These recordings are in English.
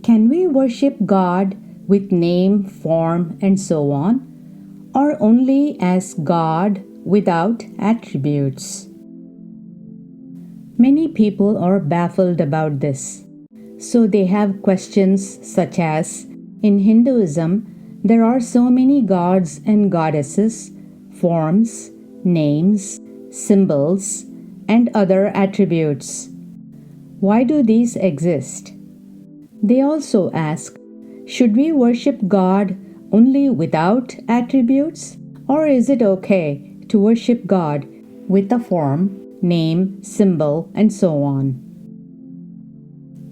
Can we worship God with name, form, and so on, or only as God without attributes? Many people are baffled about this. So they have questions such as, in Hinduism, there are so many gods and goddesses, forms, names, symbols, and other attributes. Why do these exist? They also ask, should we worship God only without attributes? Or is it okay to worship God with a form, name, symbol, and so on?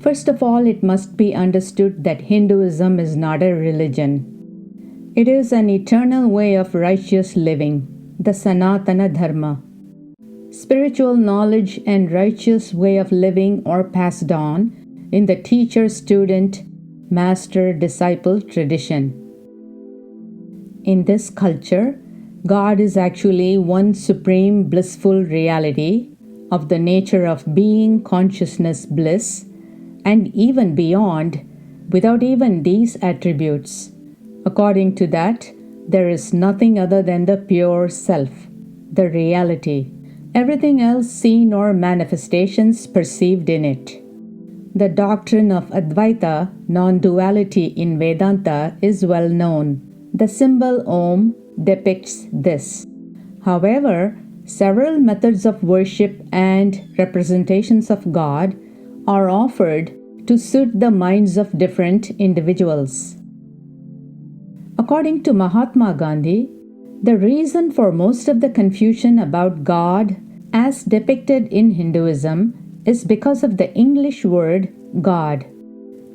First of all, it must be understood that Hinduism is not a religion. It is an eternal way of righteous living, the Sanatana Dharma. Spiritual knowledge and righteous way of living are passed on in the teacher-student, master-disciple tradition. In this culture, God is actually one supreme blissful reality of the nature of being, consciousness, bliss, and even beyond, without even these attributes. According to that, there is nothing other than the pure self, the reality. Everything else seen or manifestations perceived in it. The doctrine of Advaita, non-duality in Vedanta, is well known. The symbol Om depicts this. However, several methods of worship and representations of God are offered to suit the minds of different individuals. According to Mahatma Gandhi, the reason for most of the confusion about God as depicted in Hinduism is because of the English word God.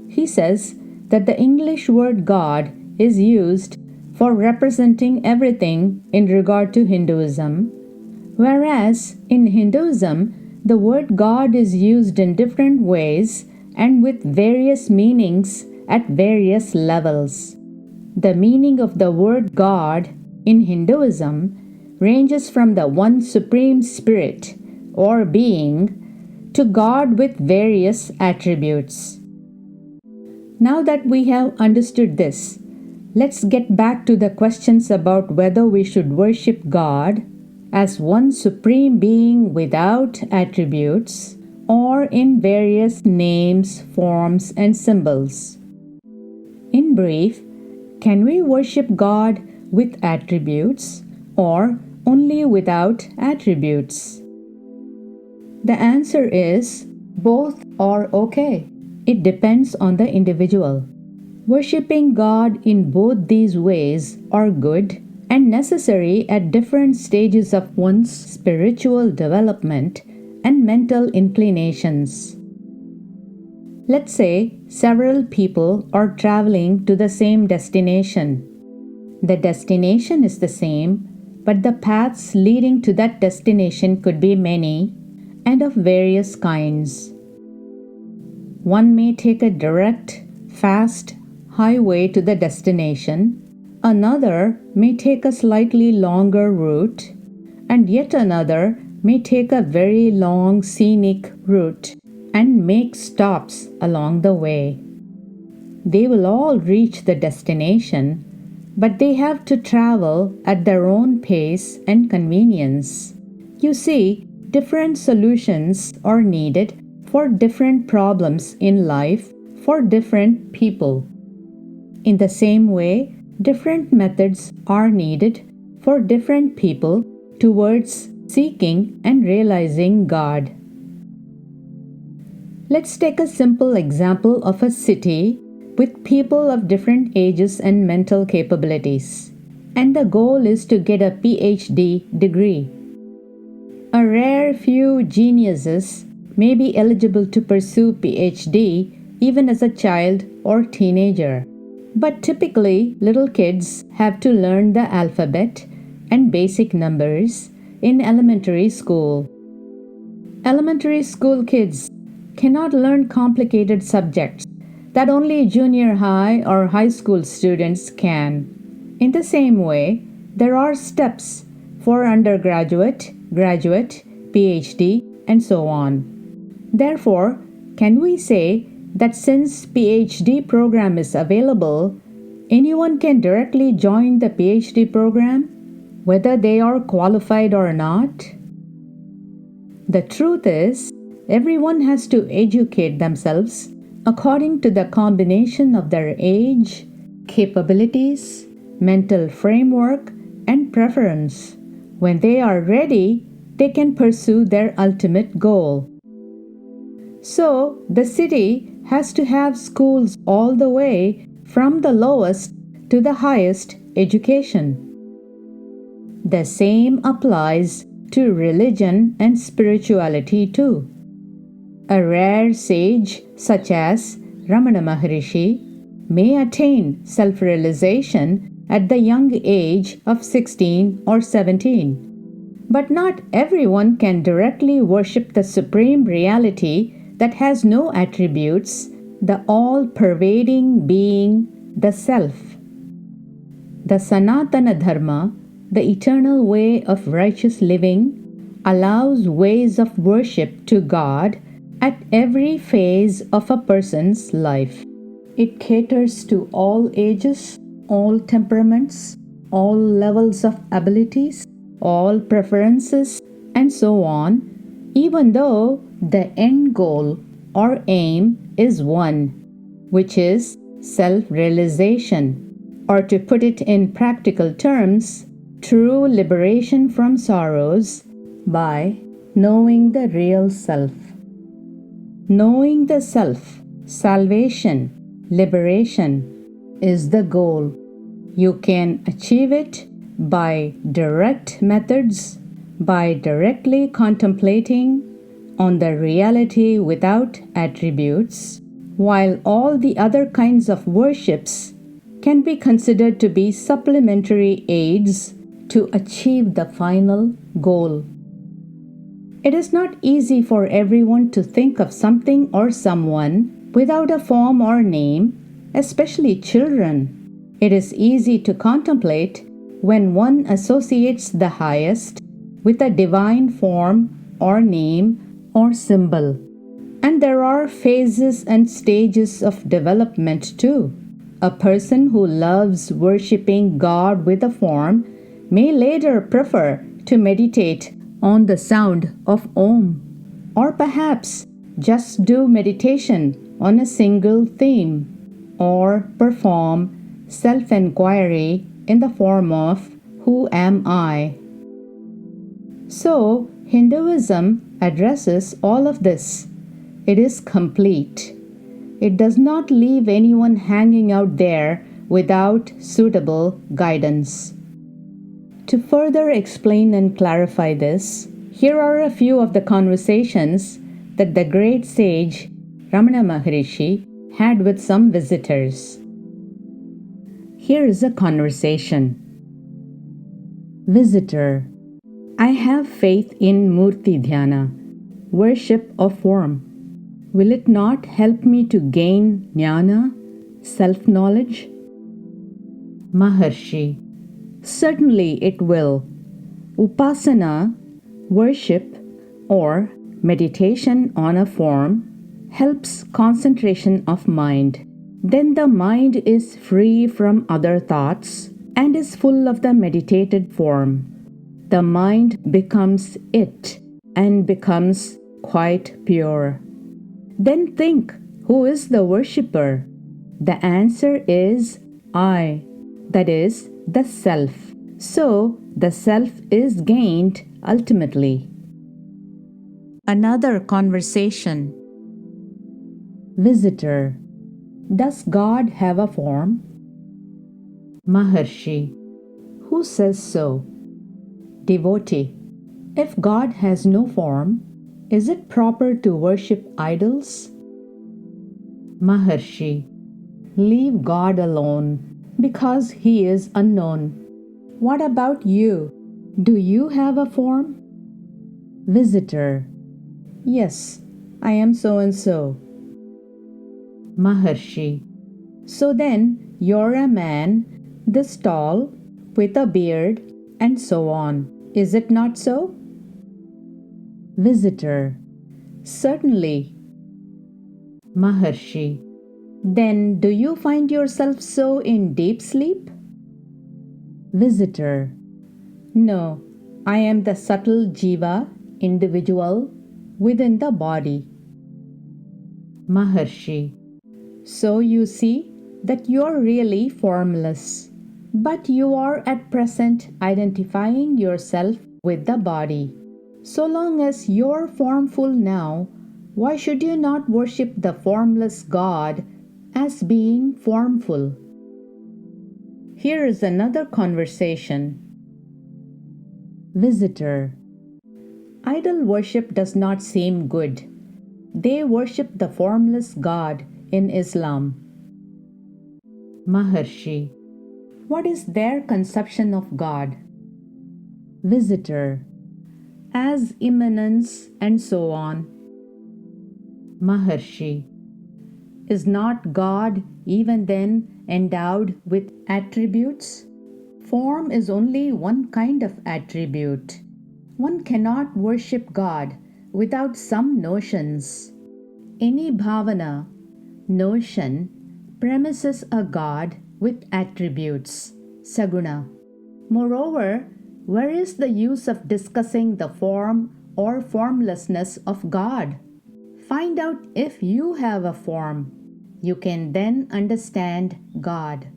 He says that the English word God is used for representing everything in regard to Hinduism, whereas in Hinduism, the word God is used in different ways and with various meanings at various levels. The meaning of the word God in Hinduism ranges from the one supreme spirit or being to God with various attributes. Now that we have understood this, let's get back to the questions about whether we should worship God as one supreme being without attributes or in various names, forms, and symbols. In brief, can we worship God with attributes or only without attributes? The answer is both are okay. It depends on the individual. Worshipping God in both these ways are good and necessary at different stages of one's spiritual development and mental inclinations. Let's say several people are traveling to the same destination. The destination is the same, but the paths leading to that destination could be many and of various kinds. One may take a direct, fast highway to the destination, another may take a slightly longer route, and yet another may take a very long scenic route and make stops along the way. They will all reach the destination, but they have to travel at their own pace and convenience. You see, different solutions are needed for different problems in life for different people. In the same way, different methods are needed for different people towards seeking and realizing God. Let's take a simple example of a city with people of different ages and mental capabilities, and the goal is to get a PhD degree. A rare few geniuses may be eligible to pursue PhD even as a child or teenager. But typically, little kids have to learn the alphabet and basic numbers in elementary school. Elementary school kids cannot learn complicated subjects that only junior high or high school students can. In the same way, there are steps for undergraduate, graduate, PhD, and so on. Therefore, can we say that since PhD program is available, anyone can directly join the PhD program, whether they are qualified or not? The truth is, everyone has to educate themselves according to the combination of their age, capabilities, mental framework, and preference. When they are ready, they can pursue their ultimate goal. So, the city has to have schools all the way from the lowest to the highest education. The same applies to religion and spirituality too. A rare sage such as Ramana Maharshi may attain self-realization at the young age of 16 or 17. But not everyone can directly worship the supreme reality that has no attributes, the all-pervading being, the self. The Sanatana Dharma, the eternal way of righteous living, allows ways of worship to God at every phase of a person's life. It caters to all ages, all temperaments, all levels of abilities, all preferences, and so on, even though the end goal or aim is one, which is self-realization, or to put it in practical terms, true liberation from sorrows by knowing the real self. Knowing the self, salvation, liberation, is the goal. You can achieve it by direct methods, by directly contemplating on the reality without attributes, while all the other kinds of worships can be considered to be supplementary aids to achieve the final goal. It is not easy for everyone to think of something or someone without a form or name, especially children. It is easy to contemplate when one associates the highest with a divine form or name or symbol. And there are phases and stages of development too. A person who loves worshipping God with a form may later prefer to meditate on the sound of Om, or perhaps just do meditation on a single theme, or perform self-enquiry in the form of Who am I? So, Hinduism addresses all of this. It is complete. It does not leave anyone hanging out there without suitable guidance. To further explain and clarify this, here are a few of the conversations that the great sage Ramana Maharshi had with some visitors. Here is a conversation. Visitor: I have faith in Murti Dhyana, worship of form. Will it not help me to gain jnana, self-knowledge? Maharshi: certainly it will. Upasana, worship, or meditation on a form, helps concentration of mind. Then the mind is free from other thoughts and is full of the meditated form. The mind becomes it and becomes quite pure. Then think, who is the worshipper? The answer is I, that is, the self. So, the self is gained ultimately. Another conversation. Visitor: does God have a form? Maharshi: who says so? Devotee: if God has no form, is it proper to worship idols? Maharshi: leave God alone, because He is unknown. What about you? Do you have a form? Visitor: yes, I am so and so. Maharshi: so then you're a man, this tall, with a beard, and so on. Is it not so? Visitor: certainly. Maharshi: then do you find yourself so in deep sleep? Visitor: no, I am the subtle jiva, individual, within the body. Maharshi: so you see that you are really formless, but you are at present identifying yourself with the body. So long as you are formful now, why should you not worship the formless God as being formful? Here is another conversation. Visitor: idol worship does not seem good. They worship the formless God in Islam. Maharshi: what is their conception of God? Visitor: as immanence and so on. Maharshi: is not God even then endowed with attributes? Form is only one kind of attribute. One cannot worship God without some notions. Any bhavana, notion, premises a God with attributes, saguna. Moreover, where is the use of discussing the form or formlessness of God? Find out if you have a form. You can then understand God.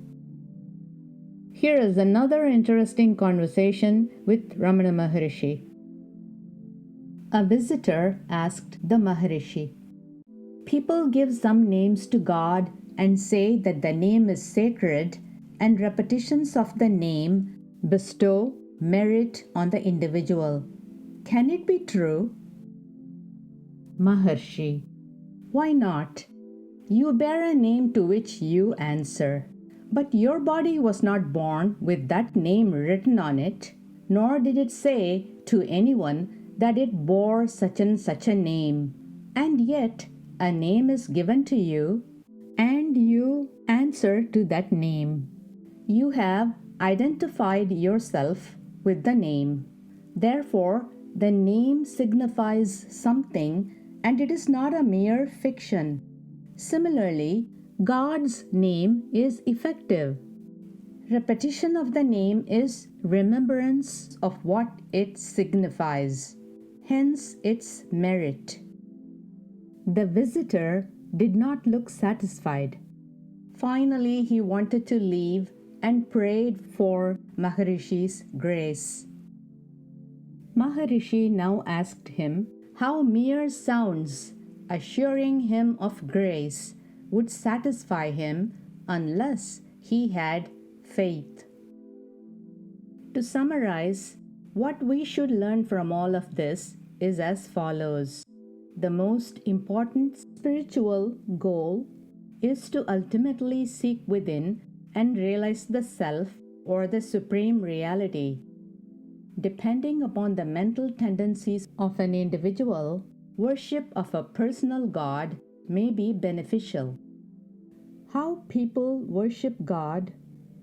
Here is another interesting conversation with Ramana Maharshi. A visitor asked the Maharishi, people give some names to God and say that the name is sacred, and repetitions of the name bestow merit on the individual. Can it be true? Maharshi: why not? You bear a name to which you answer, but your body was not born with that name written on it, nor did it say to anyone that it bore such and such a name. And yet, a name is given to you, and you answer to that name. You have identified yourself with the name. Therefore, the name signifies something, and it is not a mere fiction. Similarly, God's name is effective. Repetition of the name is remembrance of what it signifies, hence its merit. The visitor did not look satisfied. Finally, he wanted to leave and prayed for Maharishi's grace. Maharishi now asked him how mere sounds assuring him of grace would satisfy him unless he had faith. To summarize, what we should learn from all of this is as follows. The most important spiritual goal is to ultimately seek within and realize the self or the supreme reality. Depending upon the mental tendencies of an individual, worship of a personal God may be beneficial. How people worship God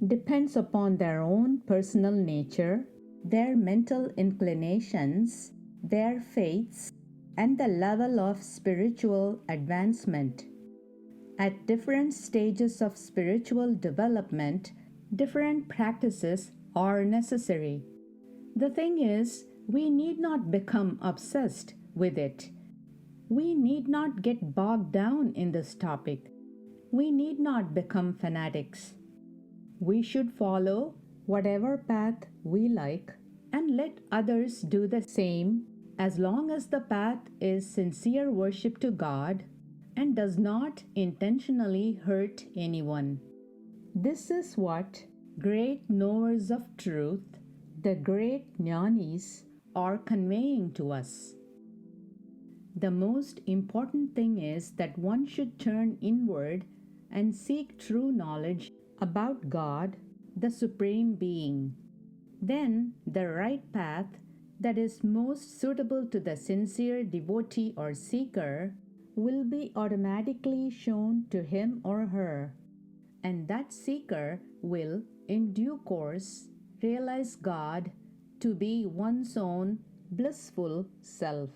depends upon their own personal nature, their mental inclinations, their faiths, and the level of spiritual advancement. At different stages of spiritual development, different practices are necessary. The thing is, we need not become obsessed with it. We need not get bogged down in this topic. We need not become fanatics. We should follow whatever path we like and let others do the same, as long as the path is sincere worship to God and does not intentionally hurt anyone. This is what great knowers of truth, the great jnanis, are conveying to us. The most important thing is that one should turn inward and seek true knowledge about God, the Supreme Being. Then the right path that is most suitable to the sincere devotee or seeker will be automatically shown to him or her, and that seeker will, in due course, realize God to be one's own blissful self.